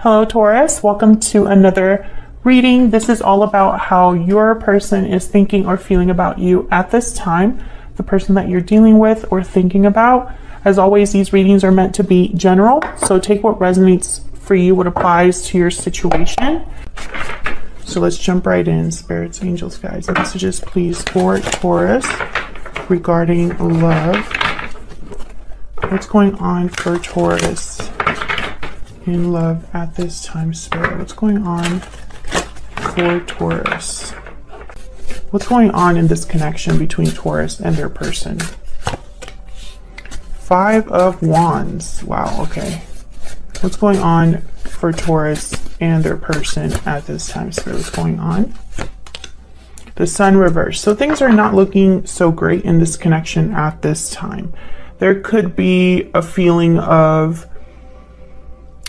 Hello Taurus, welcome to another reading. This is all about how your person is thinking or feeling about you at this time, the person that you're dealing with or thinking about. As always, these readings are meant to be general, so take what resonates for you, what applies to your situation. So let's jump right in. Spirits, angels, guides, messages please for Taurus regarding love. What's going on for Taurus in love at this time, Spirit? What's going on for Taurus? What's going on in this connection between Taurus and their person? Five of Wands. Wow, okay. What's going on for Taurus and their person at this time, Spirit? What's going on? The Sun reversed. So things are not looking so great in this connection at this time. There could be a feeling of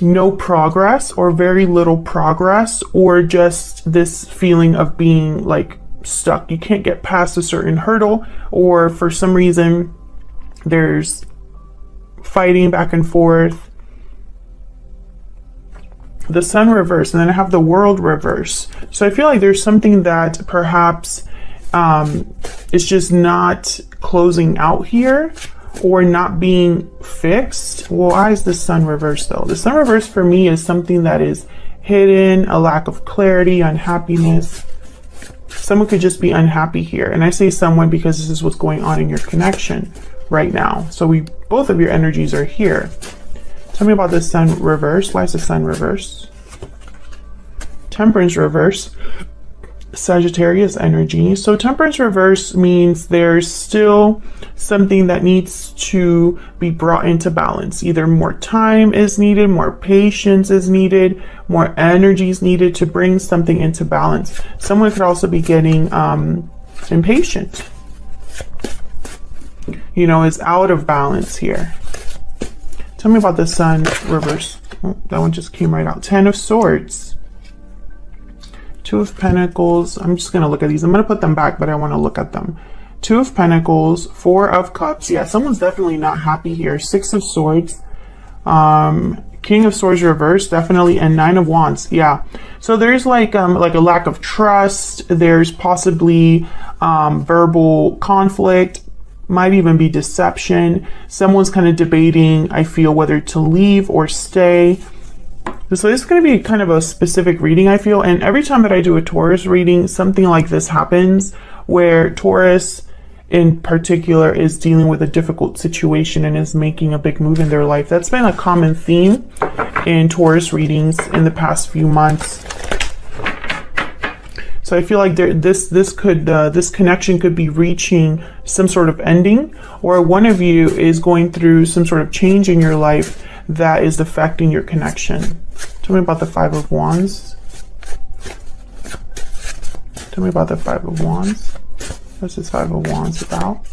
no progress or very little progress, or just this feeling of being like stuck. You can't get past a certain hurdle, or for some reason there's fighting back and forth. The Sun reverse, and then I have the World reverse. So I feel like there's something that perhaps is just not closing out here, or not being fixed. Well, why is the Sun reverse though? The Sun reverse for me is something that is hidden, a lack of clarity, unhappiness. Someone could just be unhappy here. And I say someone because this is what's going on in your connection right now. So both of your energies are here. Tell me about the Sun reverse. Why is the Sun reverse? Temperance reverse. Sagittarius energy. So Temperance reverse means there's still something that needs to be brought into balance. Either more time is needed, more patience is needed, more energy is needed to bring something into balance. Someone could also be getting impatient. You know, is out of balance here. Tell me about the Sun reverse. Oh, that one just came right out. 10 of Swords. Two of Pentacles. I'm just going to look at these. I'm going to put them back, but I want to look at them. Two of Pentacles. Four of Cups. Yeah, someone's definitely not happy here. Six of Swords. King of Swords reversed, definitely. And Nine of Wands. Yeah. So there's like a lack of trust. There's possibly verbal conflict. Might even be deception. Someone's kind of debating, I feel, whether to leave or stay. So this is going to be kind of a specific reading, I feel. And every time that I do a Taurus reading, something like this happens, where Taurus in particular is dealing with a difficult situation and is making a big move in their life. That's been a common theme in Taurus readings in the past few months. So I feel like this connection could be reaching some sort of ending, or one of you is going through some sort of change in your life that is affecting your connection. Tell me about the Five of Wands. Tell me about the Five of Wands. What's this Five of Wands about?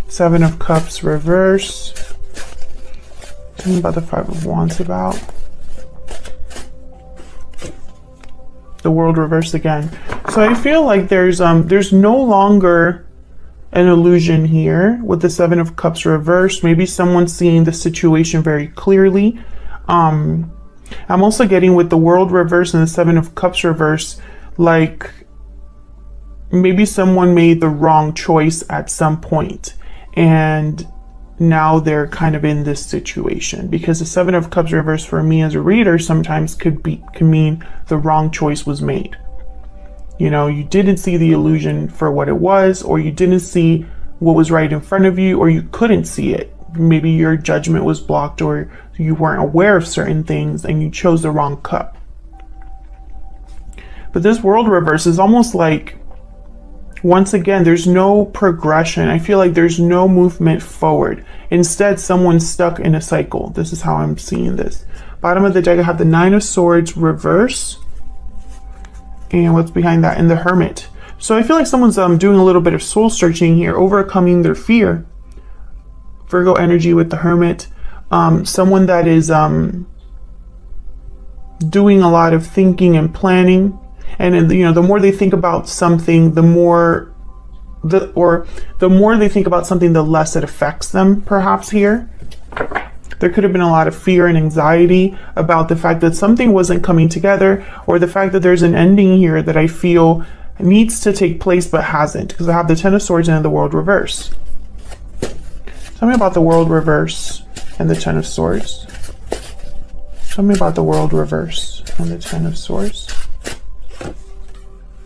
Seven of Cups reverse. Tell me about the Five of Wands about. The World reversed again. So I feel like there's no longer an illusion here with the Seven of Cups reversed. Maybe someone's seeing the situation very clearly. I'm also getting with the World reverse and the Seven of Cups reverse, like maybe someone made the wrong choice at some point and now they're kind of in this situation, because the Seven of Cups reverse for me as a reader sometimes can mean the wrong choice was made. You know, you didn't see the illusion for what it was, or you didn't see what was right in front of you, or you couldn't see it. Maybe your judgment was blocked, or you weren't aware of certain things and you chose the wrong cup. But this World reverse is almost like, once again, there's no progression. I feel like there's no movement forward. Instead, someone's stuck in a cycle. This is how I'm seeing this. Bottom of the deck, I have the Nine of Swords reverse. And what's behind that? And the Hermit. So I feel like someone's doing a little bit of soul searching here, overcoming their fear. Virgo energy with the Hermit. Someone that is doing a lot of thinking and planning. And you know, the more they think about something, the more they think about something, the less it affects them, perhaps here. There could have been a lot of fear and anxiety about the fact that something wasn't coming together, or the fact that there's an ending here that I feel needs to take place but hasn't, because I have the Ten of Swords and the World reverse. Tell me about the World reverse and the Ten of Swords. Tell me about the World reverse and the Ten of Swords.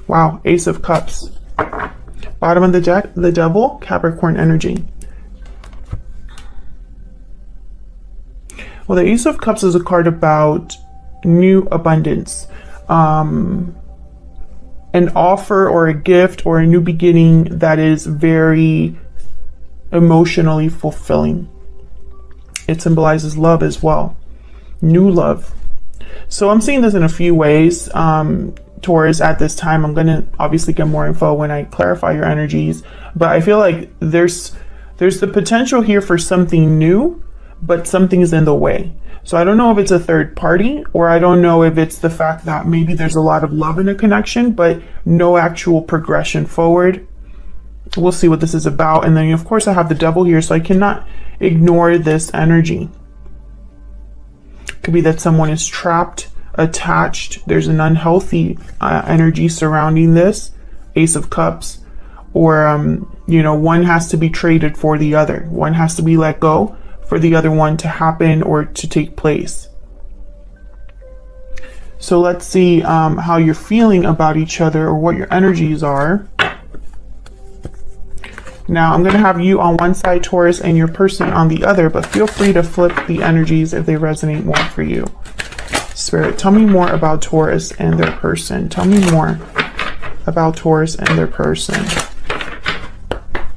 Wow, Ace of Cups. Bottom of the deck, the Devil, Capricorn energy. Well, the Ace of Cups is a card about new abundance, an offer or a gift or a new beginning that is very emotionally fulfilling. It symbolizes love as well, new love. So I'm seeing this in a few ways. Taurus, at this time, I'm going to obviously get more info when I clarify your energies, but I feel like there's the potential here for something new, but something's in the way. So I don't know if it's a third party, or I don't know if it's the fact that maybe there's a lot of love in a connection, but no actual progression forward. We'll see what this is about. And then of course I have the Devil here, so I cannot ignore this energy. Could be that someone is trapped, attached. There's an unhealthy energy surrounding this Ace of Cups, or you know, one has to be traded for the other. One has to be let go for the other one to happen or to take place. So let's see how you're feeling about each other, or what your energies are. Now I'm going to have you on one side, Taurus, and your person on the other, but feel free to flip the energies if they resonate more for you. Spirit, tell me more about Taurus and their person. Tell me more about Taurus and their person.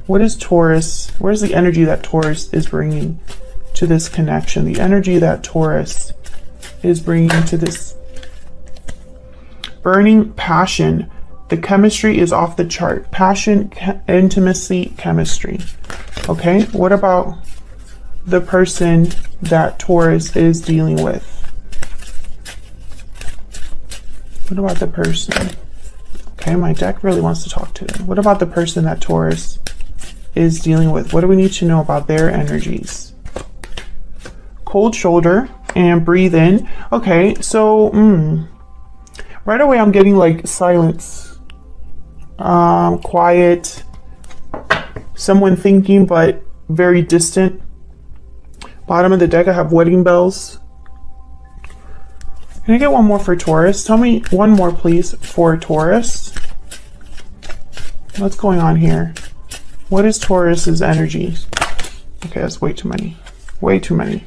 What is Taurus? Where's the energy that Taurus is bringing to this connection? The energy that Taurus is bringing to this burning passion. The chemistry is off the chart. Passion, intimacy, chemistry. Okay, what about the person that Taurus is dealing with? What about the person? Okay, my deck really wants to talk to them. What about the person that Taurus is dealing with? What do we need to know about their energies? Cold shoulder and breathe in. Okay, so right away I'm getting like silence, quiet, someone thinking but very distant. Bottom of the deck I have wedding bells. Can I get one more for Taurus? Tell me one more please for Taurus. What's going on here? What is Taurus's energy? Okay, that's way too many. Way too many.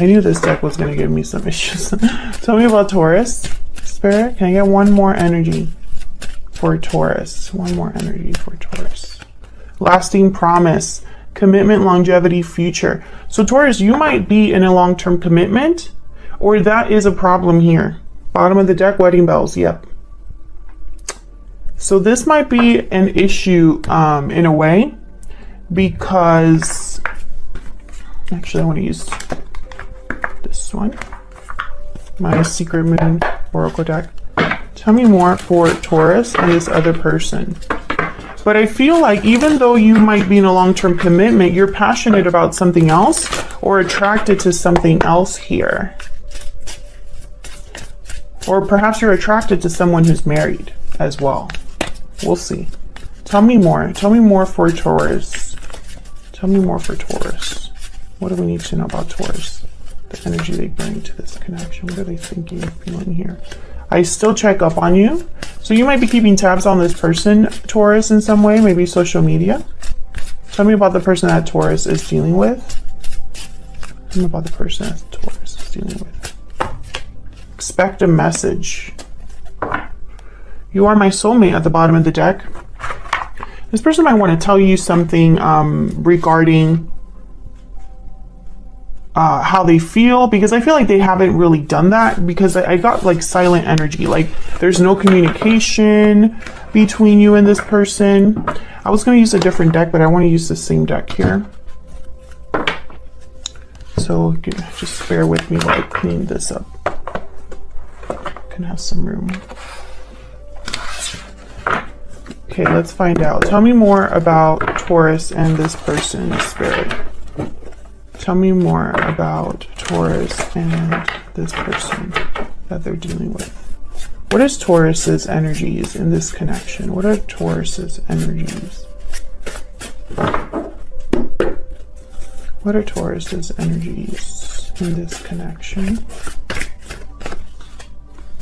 I knew this deck was going to give me some issues. Tell me about Taurus. Spirit, can I get one more energy for Taurus? One more energy for Taurus. Lasting promise, commitment, longevity, future. So Taurus, you might be in a long-term commitment, or that is a problem here. Bottom of the deck, wedding bells. Yep. So this might be an issue in a way, because actually I want to use this one, my Secret Moon Oracle deck. Tell me more for Taurus and this other person. But I feel like even though you might be in a long-term commitment, you're passionate about something else or attracted to something else here. Or perhaps you're attracted to someone who's married as well. We'll see. Tell me more. Tell me more for Taurus. Tell me more for Taurus. What do we need to know about Taurus? The energy they bring to this connection. What are they thinking and feeling here? I still check up on you. So you might be keeping tabs on this person, Taurus, in some way, maybe social media. Tell me about the person that Taurus is dealing with. Tell me about the person that Taurus is dealing with. Expect a message. You are my soulmate at the bottom of the deck. This person might want to tell you something regarding how they feel, because I feel like they haven't really done that, because I got like silent energy, like there's no communication between you and this person. I was going to use a different deck, but I want to use the same deck here. So just bear with me while I clean this up. Can have some room. Okay, let's find out. Tell me more about Taurus and this person, Spirit. Tell Tell me more about Taurus and this person that they're dealing with. What is Taurus's energies in this connection? What are Taurus's energies? What are Taurus's energies in this connection?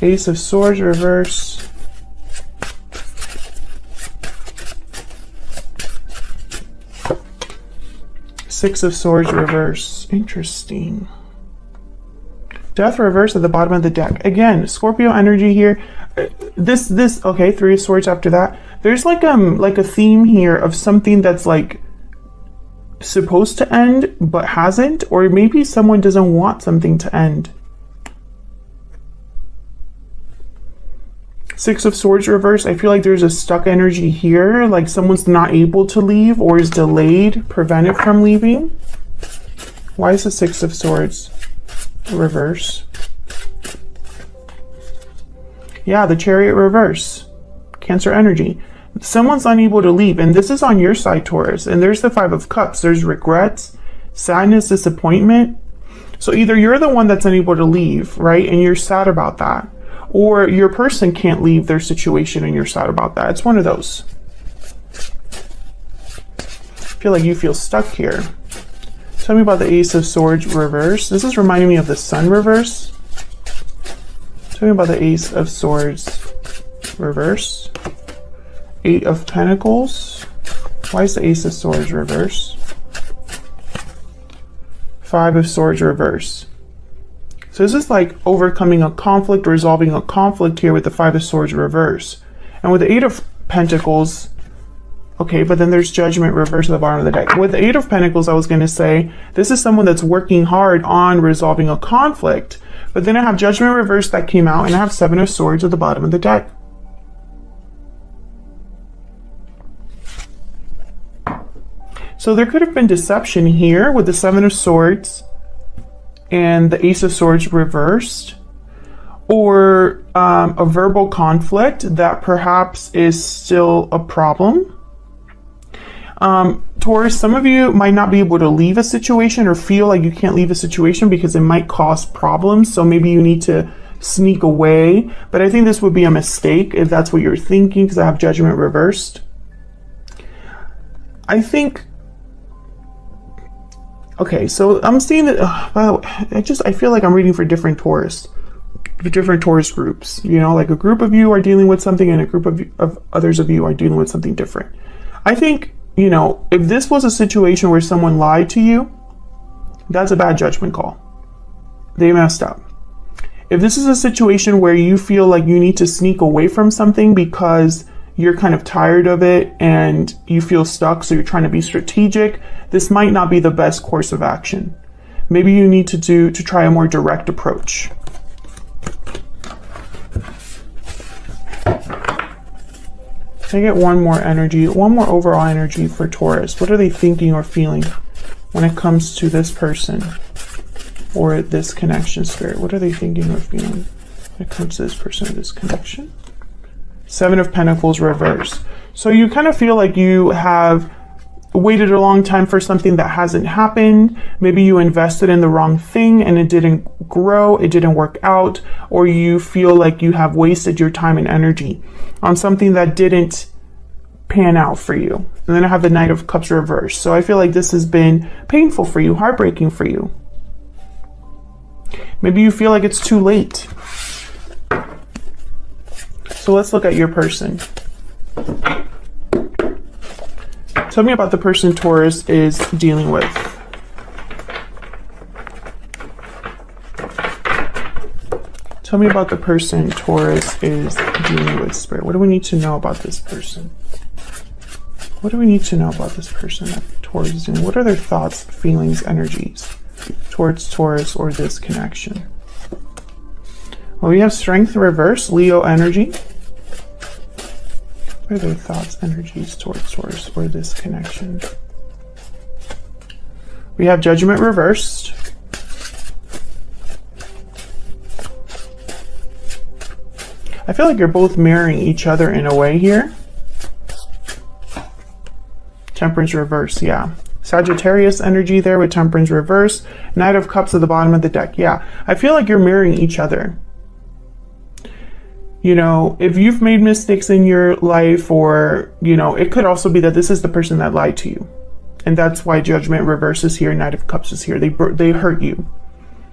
Ace of Swords reverse. Six of Swords reverse. Interesting. Death reverse at the bottom of the deck. Again, Scorpio energy here. Okay, Three of Swords after that. There's like a theme here of something that's like supposed to end but hasn't, or maybe someone doesn't want something to end. Six of Swords reverse. I feel like there's a stuck energy here, like someone's not able to leave or is delayed, prevented from leaving. Why is the Six of Swords reverse? Yeah, the Chariot reverse. Cancer energy. Someone's unable to leave, and this is on your side, Taurus. And there's the Five of Cups. There's regrets, sadness, disappointment. So either you're the one that's unable to leave, right, and you're sad about that, or your person can't leave their situation and you're sad about that. It's one of those. I feel like you feel stuck here. Tell me about the Ace of Swords reverse. This is reminding me of the Sun reverse. Tell me about the Ace of Swords reverse. Eight of Pentacles. Why is the Ace of Swords reverse? Five of Swords reverse. So this is like overcoming a conflict, resolving a conflict here with the Five of Swords reverse. And with the Eight of Pentacles, okay, but then there's Judgment reverse at the bottom of the deck. With the Eight of Pentacles, I was going to say, this is someone that's working hard on resolving a conflict. But then I have Judgment reverse that came out, and I have Seven of Swords at the bottom of the deck. So there could have been deception here with the Seven of Swords and the Ace of Swords reversed, or a verbal conflict that perhaps is still a problem. Taurus, some of you might not be able to leave a situation or feel like you can't leave a situation because it might cause problems. So maybe you need to sneak away. But I think this would be a mistake if that's what you're thinking, because I have Judgment reversed. I think... Okay, so I'm seeing that, by the way, I feel like I'm reading for different Taurus groups, you know, like a group of you are dealing with something and a group of others of you are dealing with something different. I think, you know, if this was a situation where someone lied to you, that's a bad judgment call. They messed up. If this is a situation where you feel like you need to sneak away from something because you're kind of tired of it and you feel stuck, so you're trying to be strategic, this might not be the best course of action. Maybe you need to try a more direct approach. Can I get one more energy, one more overall energy for Taurus? What are they thinking or feeling when it comes to this person or this connection, Spirit? What are they thinking or feeling when it comes to this person or this connection? Seven of Pentacles reverse. So you kind of feel like you have waited a long time for something that hasn't happened. Maybe you invested in the wrong thing and it didn't grow, it didn't work out, or you feel like you have wasted your time and energy on something that didn't pan out for you. And then I have the Knight of Cups reverse. So I feel like this has been painful for you, heartbreaking for you. Maybe you feel like it's too late. So let's look at your person. Tell me about the person Taurus is dealing with. Tell me about the person Taurus is dealing with, Spirit. What do we need to know about this person? What do we need to know about this person that Taurus is doing? What are their thoughts, feelings, energies towards Taurus or this connection? Well, we have Strength reverse, Leo energy. What are their thoughts, energies towards Taurus or this connection? We have Judgment reversed. I feel like you're both mirroring each other in a way here. Temperance reverse, yeah. Sagittarius energy there with Temperance reverse. Knight of Cups at the bottom of the deck. Yeah, I feel like you're mirroring each other. You know, if you've made mistakes in your life, or, you know, it could also be that this is the person that lied to you. And that's why Judgment reverse is here, Knight of Cups is here. They hurt you.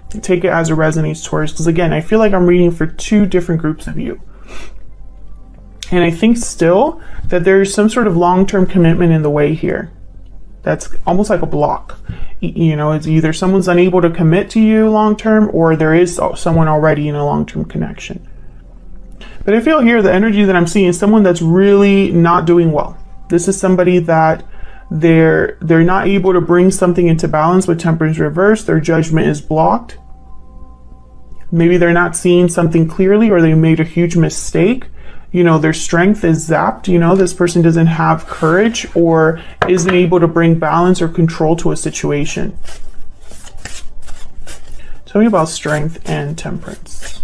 Take it as it resonates, Taurus. Because again, I feel like I'm reading for two different groups of you. And I think still that there's some sort of long-term commitment in the way here. That's almost like a block. You know, it's either someone's unable to commit to you long-term, or there is someone already in a long-term connection. But I feel here the energy that I'm seeing is someone that's really not doing well. This is somebody that they're not able to bring something into balance with Temperance reverse. Their judgment is blocked. Maybe they're not seeing something clearly, or they made a huge mistake. You know, their strength is zapped. You know, this person doesn't have courage or isn't able to bring balance or control to a situation. Tell me about strength and temperance.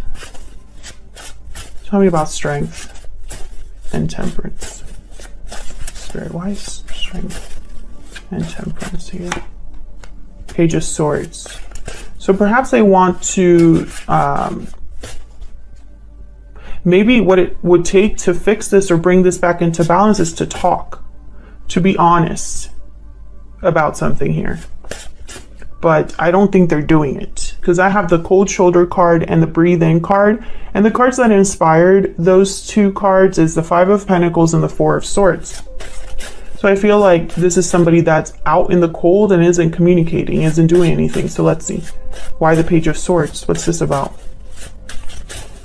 Tell me about strength and temperance. Spirit, why is strength and temperance here? Page of Swords. So perhaps they want to, maybe what it would take to fix this or bring this back into balance is to talk, to be honest about something here. But I don't think they're doing it, because I have the Cold Shoulder card and the Breathe In card, and the cards that inspired those two cards is the Five of Pentacles and the Four of Swords. So I feel like this is somebody that's out in the cold and isn't communicating, isn't doing anything. So let's see. Why the Page of Swords? What's this about?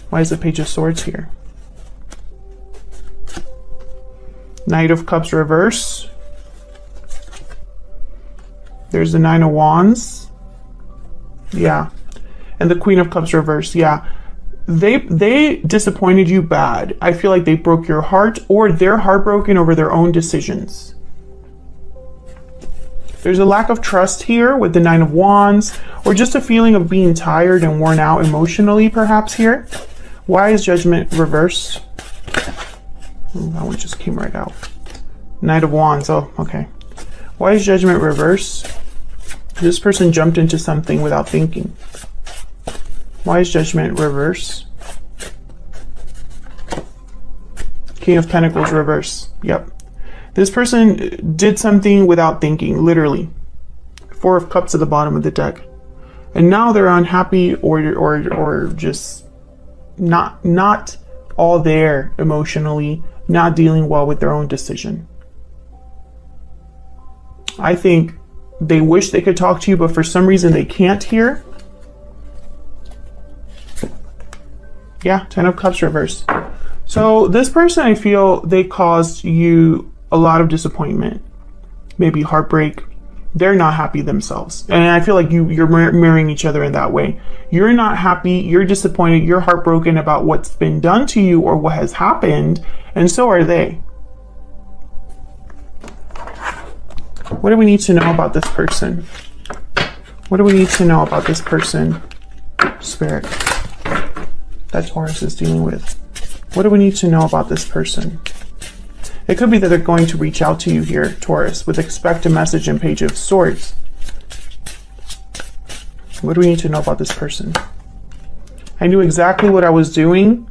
Why is the Page of Swords here? Knight of Cups reverse. There's the Nine of Wands. Yeah. And the Queen of Cups reverse. Yeah. They disappointed you bad. I feel like they broke your heart, or they're heartbroken over their own decisions. There's a lack of trust here with the Nine of Wands, or just a feeling of being tired and worn out emotionally perhaps here. Why is Judgment reverse? Oh, that one just came right out. Knight of Wands. Oh, okay. Why is Judgment reverse? This person jumped into something without thinking. Why is Judgment reverse? King of Pentacles reverse. Yep. This person did something without thinking, literally. Four of Cups at the bottom of the deck. And now they're unhappy, or just not all there emotionally, not dealing well with their own decision. I think they wish they could talk to you, but for some reason they can't here. Yeah, Ten of Cups reverse. So this person, I feel they caused you a lot of disappointment, maybe heartbreak. They're not happy themselves. And I feel like you're mirroring each other in that way. You're not happy, you're disappointed, you're heartbroken about what's been done to you or what has happened, and so are they. What do we need to know about this person? What do we need to know about this person, Spirit, that Taurus is dealing with? What do we need to know about this person? It could be that they're going to reach out to you here, Taurus, with expect a message and Page of Swords. What do we need to know about this person? I knew exactly what I was doing.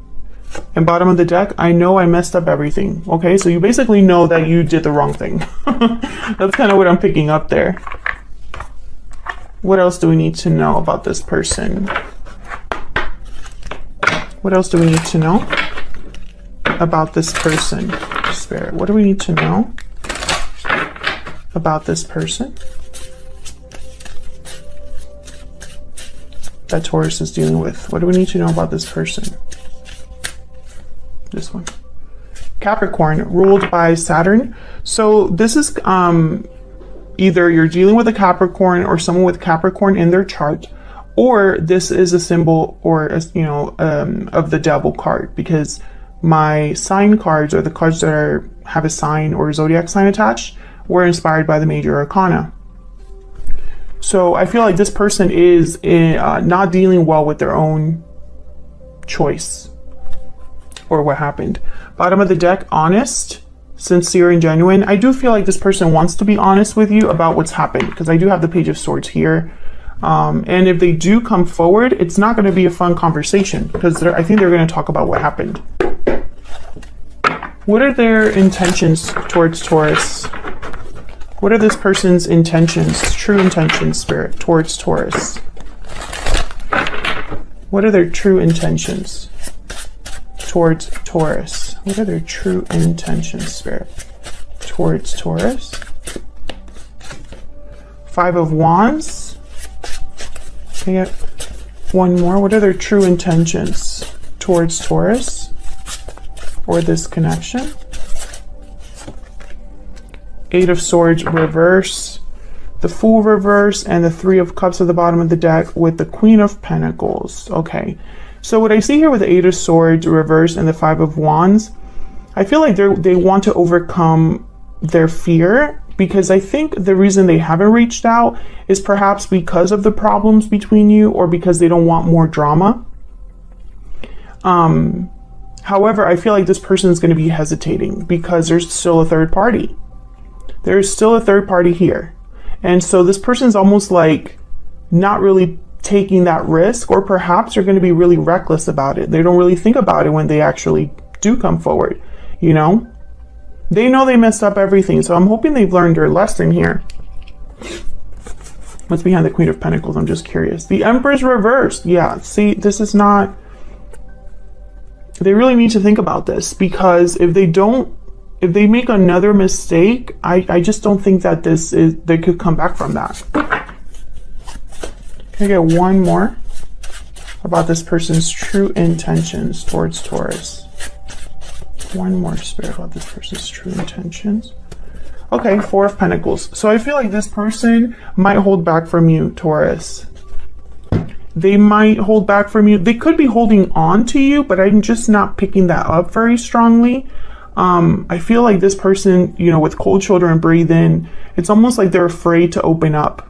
And bottom of the deck, I know I messed up everything. Okay, so you basically know that you did the wrong thing. That's kind of what I'm picking up there. What else do we need to know about this person? What else do we need to know about this person, Spirit? What do we need to know about this person that Taurus is dealing with? What do we need to know about this person? This one. Capricorn, ruled by Saturn. So this is either you're dealing with a Capricorn or someone with Capricorn in their chart, or this is a symbol or a, of the devil card, because my sign cards, or the cards that have a sign or a zodiac sign attached, were inspired by the major arcana. So I feel like this person is not dealing well with their own choice or what happened. Bottom of the deck, honest, sincere and genuine. I do feel like this person wants to be honest with you about what's happened, because I do have the Page of Swords here. And if they do come forward, it's not going to be a fun conversation, because I think they're going to talk about what happened. What are their intentions towards Taurus? What are this person's intentions, true intentions, Spirit, towards Taurus? What are their true intentions towards Taurus? What are their true intentions, Spirit, towards Taurus? Five of Wands. Can I get one more? What are their true intentions towards Taurus or this connection? Eight of Swords reverse, the Fool reverse, and the Three of Cups at the bottom of the deck with the Queen of Pentacles. Okay, so what I see here with the Eight of Swords reverse and the Five of Wands, I feel like they want to overcome their fear, because I think the reason they haven't reached out is perhaps because of the problems between you, or because they don't want more drama. However, I feel like this person is going to be hesitating because there's still a third party. There's still a third party here. And so this person's almost like not really taking that risk, or perhaps they're going to be really reckless about it. They don't really think about it when they actually do come forward, you know? They know they messed up everything, so I'm hoping they've learned their lesson here. What's behind the Queen of Pentacles? I'm just curious. The Empress reversed. Yeah, see, this is not... They really need to think about this, because if they make another mistake, I just don't think that they could come back from that. Can I get one more about this person's true intentions towards Taurus? One more, Spirit, about this person's true intentions. Okay, Four of Pentacles. So I feel like this person might hold back from you, Taurus. They might hold back from you. They could be holding on to you, but I'm just not picking that up very strongly. I feel like this person, you know, with cold shoulder and breathe in, it's almost like they're afraid to open up.